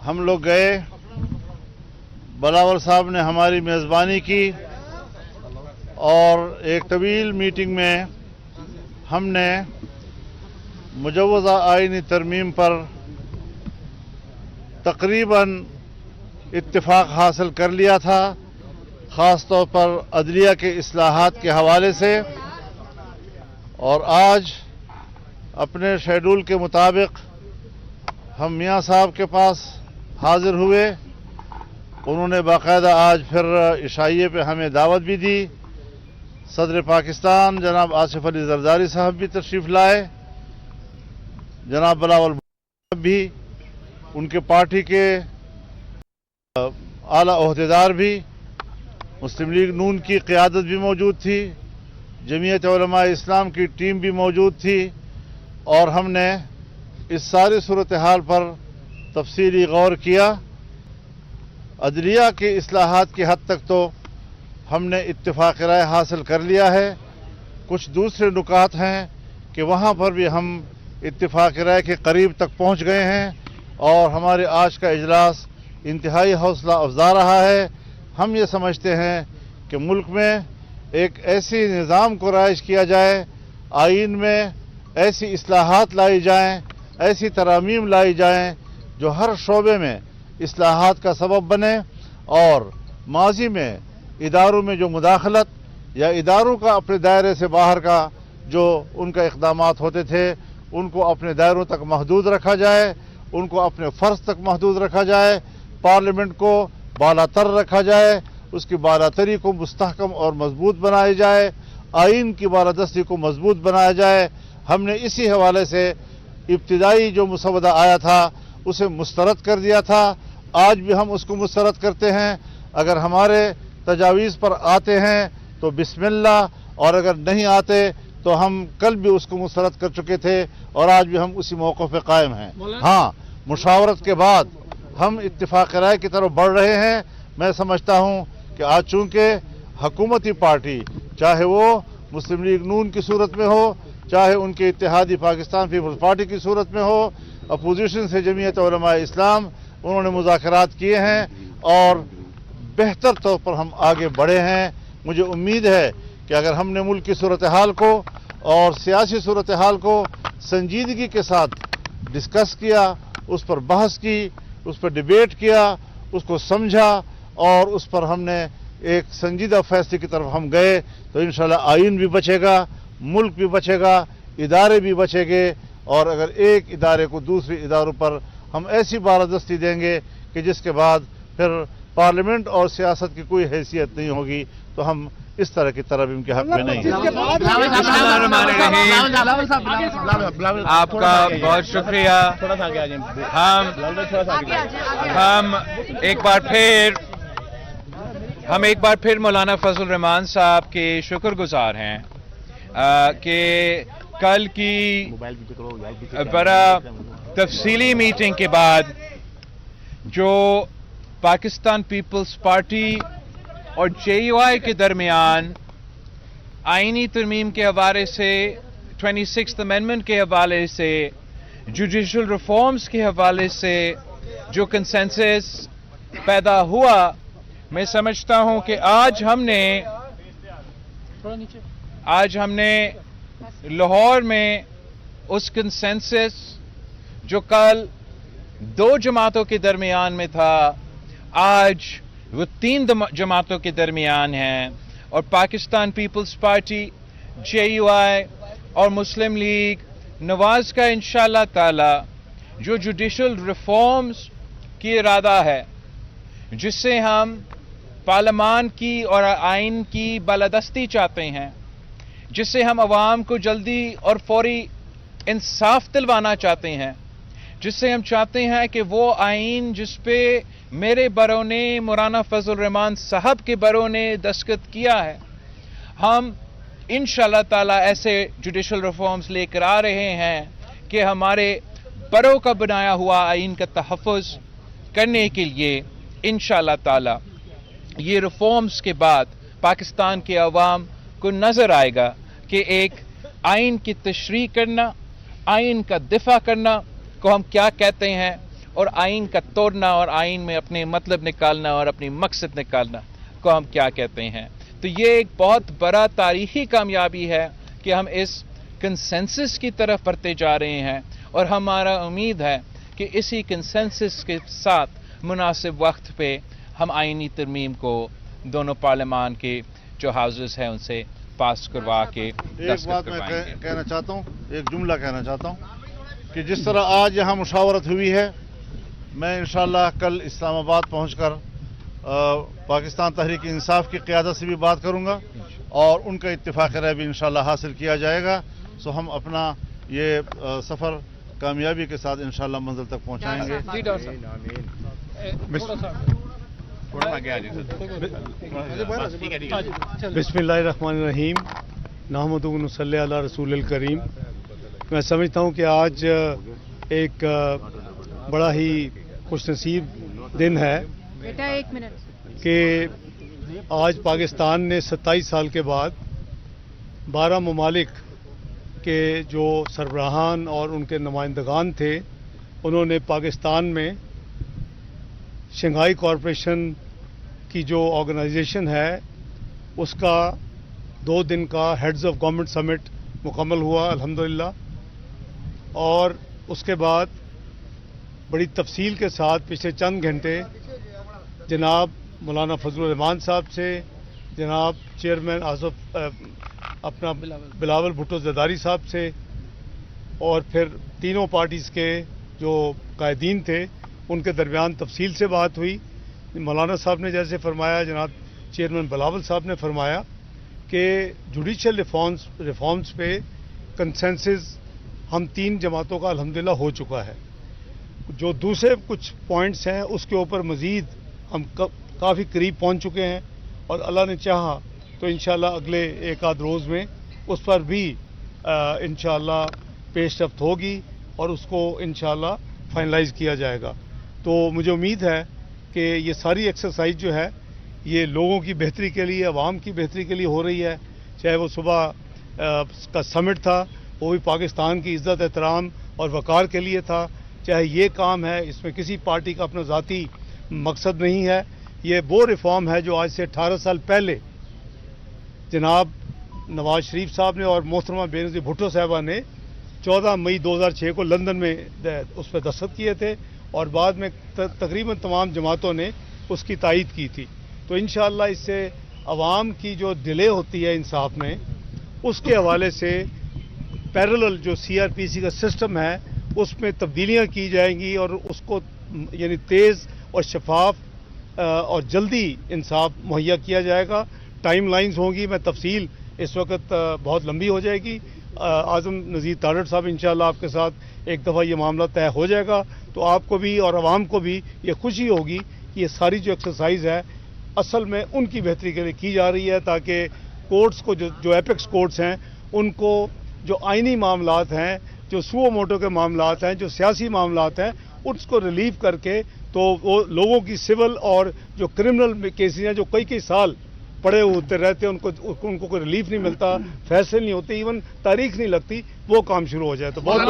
ہم لوگ گئے، بلاول صاحب نے ہماری میزبانی کی اور ایک طویل میٹنگ میں ہم نے مجوزہ آئینی ترمیم پر تقریباً اتفاق حاصل کر لیا تھا، خاص طور پر عدلیہ کے اصلاحات کے حوالے سے، اور آج اپنے شیڈول کے مطابق ہم میاں صاحب کے پاس حاضر ہوئے۔ انہوں نے باقاعدہ آج پھر عشائیے پہ ہمیں دعوت بھی دی۔ صدر پاکستان جناب آصف علی زرداری صاحب بھی تشریف لائے، جناب بلاول صاحب بھی، ان کے پارٹی کے اعلیٰ عہدیدار بھی، مسلم لیگ نون کی قیادت بھی موجود تھی، جمعیت علماء اسلام کی ٹیم بھی موجود تھی، اور ہم نے اس ساری صورتحال پر تفصیلی غور کیا۔ عدلیہ کے اصلاحات کی حد تک تو ہم نے اتفاق رائے حاصل کر لیا ہے۔ کچھ دوسرے نکات ہیں کہ وہاں پر بھی ہم اتفاق رائے کے قریب تک پہنچ گئے ہیں، اور ہمارے آج کا اجلاس انتہائی حوصلہ افزا رہا ہے۔ ہم یہ سمجھتے ہیں کہ ملک میں ایک ایسی نظام کو رائج کیا جائے، آئین میں ایسی اصلاحات لائی جائیں، ایسی ترامیم لائی جائیں جو ہر شعبے میں اصلاحات کا سبب بنے، اور ماضی میں اداروں میں جو مداخلت یا اداروں کا اپنے دائرے سے باہر کا جو ان کا اقدامات ہوتے تھے ان کو اپنے دائروں تک محدود رکھا جائے، ان کو اپنے فرض تک محدود رکھا جائے، پارلیمنٹ کو بالا تر رکھا جائے، اس کی بالاتری کو مستحکم اور مضبوط بنایا جائے، آئین کی بالادستی کو مضبوط بنایا جائے۔ ہم نے اسی حوالے سے ابتدائی جو مسودہ آیا تھا اسے مسترد کر دیا تھا، آج بھی ہم اس کو مسترد کرتے ہیں۔ اگر ہمارے تجاویز پر آتے ہیں تو بسم اللہ، اور اگر نہیں آتے تو ہم کل بھی اس کو مسترد کر چکے تھے اور آج بھی ہم اسی موقع پہ قائم ہیں۔ ہاں، مشاورت کے بعد ہم اتفاق رائے کی طرف بڑھ رہے ہیں۔ میں سمجھتا ہوں کہ آج چونکہ حکومتی پارٹی، چاہے وہ مسلم لیگ نون کی صورت میں ہو، چاہے ان کے اتحادی پاکستان پیپلز پارٹی کی صورت میں ہو، اپوزیشن سے جمعیت علماء اسلام، انہوں نے مذاکرات کیے ہیں اور بہتر طور پر ہم آگے بڑھے ہیں۔ مجھے امید ہے کہ اگر ہم نے ملک کی صورتحال کو اور سیاسی صورتحال کو سنجیدگی کے ساتھ ڈسکس کیا، اس پر بحث کی، اس پر ڈیبیٹ کیا، اس کو سمجھا، اور اس پر ہم نے ایک سنجیدہ فیصلے کی طرف ہم گئے، تو انشاءاللہ آئین بھی بچے گا، ملک بھی بچے گا، ادارے بھی بچے گے، اور اگر ایک ادارے کو دوسرے اداروں پر ہم ایسی بالادستی دیں گے کہ جس کے بعد پھر پارلیمنٹ اور سیاست کی کوئی حیثیت نہیں ہوگی، تو ہم اس طرح کی ترمیم کے حق میں نہیں ہیں۔ آپ کا بہت شکریہ۔ ہم ایک بار پھر مولانا فضل الرحمان صاحب کے شکر گزار ہیں کہ کل کی بڑا تفصیلی میٹنگ کے بعد جو پاکستان پیپلز پارٹی اور جے یو آئی کے درمیان آئینی ترمیم کے حوالے سے، 26th امینڈمنٹ کے حوالے سے، جوڈیشل ریفارمز کے حوالے سے جو کنسنسس پیدا ہوا، میں سمجھتا ہوں کہ آج ہم نے لاہور میں اس کنسنسس جو کل 2 جماعتوں کے درمیان میں تھا، آج وہ 3 جماعتوں کے درمیان ہیں، اور Pakistan Peoples Party, J U I اور مسلم لیگ نواز کا انشاءاللہ تعالی جو جوڈیشل ریفارمز کی ارادہ ہے، جس سے ہم پارلیمان کی اور آئین کی بالادستی چاہتے ہیں، جس سے ہم عوام کو جلدی اور فوری انصاف دلوانا چاہتے ہیں، جس سے ہم چاہتے ہیں کہ وہ آئین جس پہ میرے بروں نے، مولانا فضل الرحمان صاحب کے بروں نے دستخط کیا ہے، ہم انشاءاللہ تعالی ایسے جوڈیشل ریفارمز لے کر آ رہے ہیں کہ ہمارے بروں کا بنایا ہوا آئین کا تحفظ کرنے کے لیے انشاءاللہ تعالی یہ ریفارمز کے بعد پاکستان کے عوام کو نظر آئے گا کہ ایک آئین کی تشریح کرنا، آئین کا دفاع کرنا کو ہم کیا کہتے ہیں، اور آئین کا توڑنا اور آئین میں اپنے مطلب نکالنا اور اپنی مقصد نکالنا کو ہم کیا کہتے ہیں. تو یہ ایک بہت بڑا تاریخی کامیابی ہے کہ ہم اس کنسنسس کی طرف بڑھتے جا رہے ہیں، اور ہمارا امید ہے کہ اسی کنسنسس کے ساتھ مناسب وقت پہ ہم آئینی ترمیم کو دونوں پارلیمان کے جو ہاؤسز ہیں ان سے پاس کروا کے ایک بات میں کہنا چاہتا ہوں، ایک جملہ کہنا چاہتا ہوں کہ جس طرح آج یہاں مشاورت ہوئی ہے، میں انشاءاللہ کل اسلام آباد پہنچ کر پاکستان تحریک انصاف کی قیادت سے بھی بات کروں گا اور ان کا اتفاق رائے بھی انشاءاللہ حاصل کیا جائے گا. سو ہم اپنا یہ سفر کامیابی کے ساتھ انشاءاللہ منزل تک پہنچائیں گے. بسم اللہ الرحمن الرحیم. نحمدہ و نصلی علی رسول الکریم. میں سمجھتا ہوں کہ آج ایک بڑا ہی خوش نصیب دن ہے کہ آج پاکستان نے 27 سال کے بعد 12 ممالک کے جو سربراہان اور ان کے نمائندگان تھے، انہوں نے پاکستان میں شنگھائی کارپوریشن کی جو آرگنائزیشن ہے اس کا 2 دن کا ہیڈز آف گورنمنٹ سمٹ مکمل ہوا الحمدللہ. اور اس کے بعد بڑی تفصیل کے ساتھ پچھلے چند گھنٹے جناب مولانا فضل الرحمان صاحب سے، جناب چیئرمین آصف اپنا بلاول بھٹو زرداری صاحب سے، اور پھر تینوں پارٹیز کے جو قائدین تھے ان کے درمیان تفصیل سے بات ہوئی. مولانا صاحب نے جیسے فرمایا، جناب چیئرمین بلاول صاحب نے فرمایا کہ جوڈیشل ریفارمز پہ کنسنسس ہم 3 جماعتوں کا الحمدللہ ہو چکا ہے. جو دوسرے کچھ پوائنٹس ہیں اس کے اوپر مزید ہم کافی قریب پہنچ چکے ہیں، اور اللہ نے چاہا تو انشاءاللہ اگلے 1 روز میں اس پر بھی انشاءاللہ پیش رفت ہوگی اور اس کو انشاءاللہ فائنلائز کیا جائے گا. تو مجھے امید ہے کہ یہ ساری ایکسرسائز جو ہے یہ لوگوں کی بہتری کے لیے، عوام کی بہتری کے لیے ہو رہی ہے. چاہے وہ صبح کا سمٹ تھا وہ بھی پاکستان کی عزت احترام اور وقار کے لیے تھا، چاہے یہ کام ہے اس میں کسی پارٹی کا اپنا ذاتی مقصد نہیں ہے. یہ وہ ریفارم ہے جو آج سے 18 سال پہلے جناب نواز شریف صاحب نے اور محترمہ بینظیر بھٹو صاحبہ نے 14 مئی 2006 کو لندن میں اس پہ دستخط کیے تھے، اور بعد میں تقریباً تمام جماعتوں نے اس کی تائید کی تھی. تو انشاءاللہ اس سے عوام کی جو ڈیلے ہوتی ہے انصاف میں، اس کے حوالے سے پیرلل جو CRPC کا سسٹم ہے اس میں تبدیلیاں کی جائیں گی، اور اس کو یعنی تیز اور شفاف اور جلدی انصاف مہیا کیا جائے گا. ٹائم لائنز ہوں گی، میں تفصیل اس وقت بہت لمبی ہو جائے گی. اعظم نذیر تارڑ صاحب انشاءاللہ آپ کے ساتھ ایک دفعہ یہ معاملہ طے ہو جائے گا تو آپ کو بھی اور عوام کو بھی یہ خوشی ہوگی کہ یہ ساری جو ایکسرسائز ہے اصل میں ان کی بہتری کے لیے کی جا رہی ہے، تاکہ کورٹس کو جو ایپیکس کورٹس ہیں ان کو جو آئینی معاملات ہیں، جو سو موٹو کے معاملات ہیں، جو سیاسی معاملات ہیں، اس کو ریلیو کر کے تو وہ لوگوں کی سول اور جو کرمنل کیسز ہیں جو کئی سال پڑے ہوتے رہتے ہیں ان کو کوئی ریلیف نہیں ملتا، فیصلے نہیں ہوتے، ایون تاریخ نہیں لگتی، وہ کام شروع ہو جائے تو بہت